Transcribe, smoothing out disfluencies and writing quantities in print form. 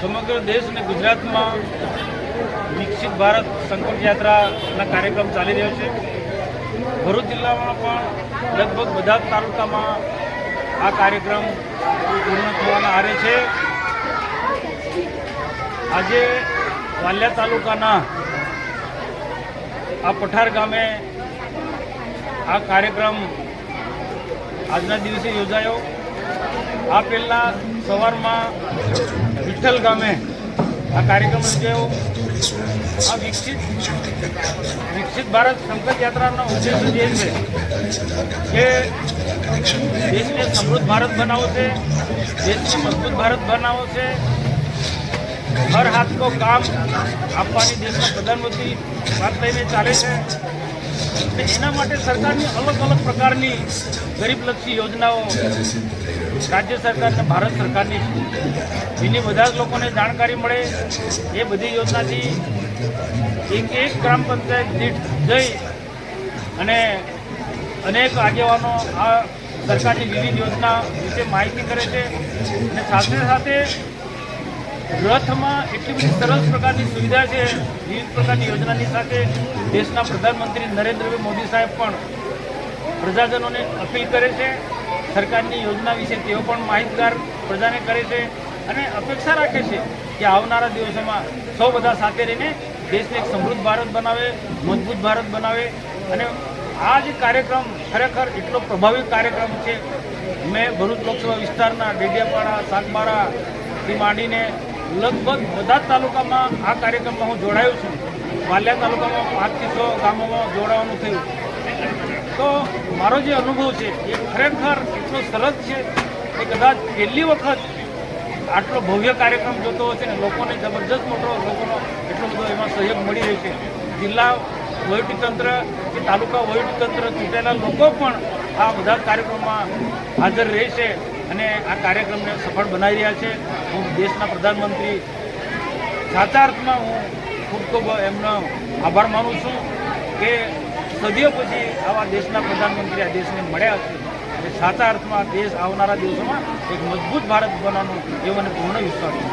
સમગ્ર દેશ અને ગુજરાતમાં વિકસિત ભારત સંકલ્પ યાત્રાના કાર્યક્રમ ચાલી રહ્યો છે. ભરૂચ જિલ્લામાં પણ લગભગ બધા જ તાલુકામાં આ કાર્યક્રમ પૂર્ણ થવાના આરે છે. આજે વાલિયા તાલુકાના આ પઠાર ગામે આ કાર્યક્રમ આજના દિવસે યોજાયો. આ પહેલાં સવારમાં વિઠ્ઠલ ગામે આ કાર્યક્રમ યોજાયો. આ વિકસિત ભારત સંકલ્પ યાત્રાનો ઉદ્દેશ્ય જે છે કે દેશને સમૃદ્ધ ભારત બનાવવો છે, દેશને મજબૂત ભારત બનાવવો છે, હર હાથ કો કામ આપવાની દેશના પ્રધાનમંત્રી વાત લઈને ચાલે છે. એના માટે સરકારની અલગ અલગ પ્રકારની ગરીબલક્ષી યોજનાઓ રાજ્ય સરકાર અને ભારત સરકારની છે. જેની બધા જ લોકોને જાણકારી મળે એ બધી યોજનાથી એક ગ્રામ પંચાયત દીઠ જઈ અને અનેક આગેવાનો આ સરકારની વિવિધ યોજના વિશે માહિતી કરે છે. અને સાથે સાથે રથમાં એટલી બધી સરસ પ્રકારની સુવિધા છે, વિવિધ પ્રકારની યોજનાની સાથે દેશના પ્રધાનમંત્રી નરેન્દ્રભાઈ મોદી સાહેબ પણ પ્રજાજનોને અપીલ કરે છે. સરકારની યોજના વિશે તેઓ પણ માહિતગાર પ્રજાને કરે છે અને અપેક્ષા રાખે છે કે આવનારા દિવસોમાં સૌ બધા સાથે રહીને દેશને એક સમૃદ્ધ ભારત બનાવે, મજબૂત ભારત બનાવે. અને આ જે કાર્યક્રમ ખરેખર એટલો પ્રભાવી કાર્યક્રમ છે. મેં ભરૂચ લોકસભા વિસ્તારના ડેડિયાપાડા, સાગબારાથી માંડીને લગભગ બધા જ તાલુકામાં આ કાર્યક્રમમાં હું જોડાયો છું. વાલિયા તાલુકામાં 5 થી 6 ગામોમાં જોડાવાનું થયું. તો મારો જે અનુભવ છે એ ખરેખર એટલો સરસ છે કે કદાચ પહેલી વખત આટલો ભવ્ય કાર્યક્રમ જોતો હશે ને લોકોને જબરજસ્ત મોટો લોકોનો એટલો બધો એમાં સહયોગ મળી રહ્યો છે. જિલ્લા વહીવટીતંત્ર કે તાલુકા વહીવટીતંત્ર ચૂંટાયેલા લોકો પણ આ બધા કાર્યક્રમમાં હાજર રહેશે અને આ કાર્યક્રમને સફળ બનાવી રહ્યા છે. હું દેશના પ્રધાનમંત્રી સાચા અર્થમાં હું ખૂબ એમનો આભાર માનું છું કે સદીઓ પછી આવા દેશના પ્રધાનમંત્રી આ દેશને મળ્યા છે. અને સાચા અર્થમાં દેશ આવનારા દિવસોમાં એક મજબૂત ભારત બનવાનું એવો મને પૂર્ણ વિશ્વાસ છે.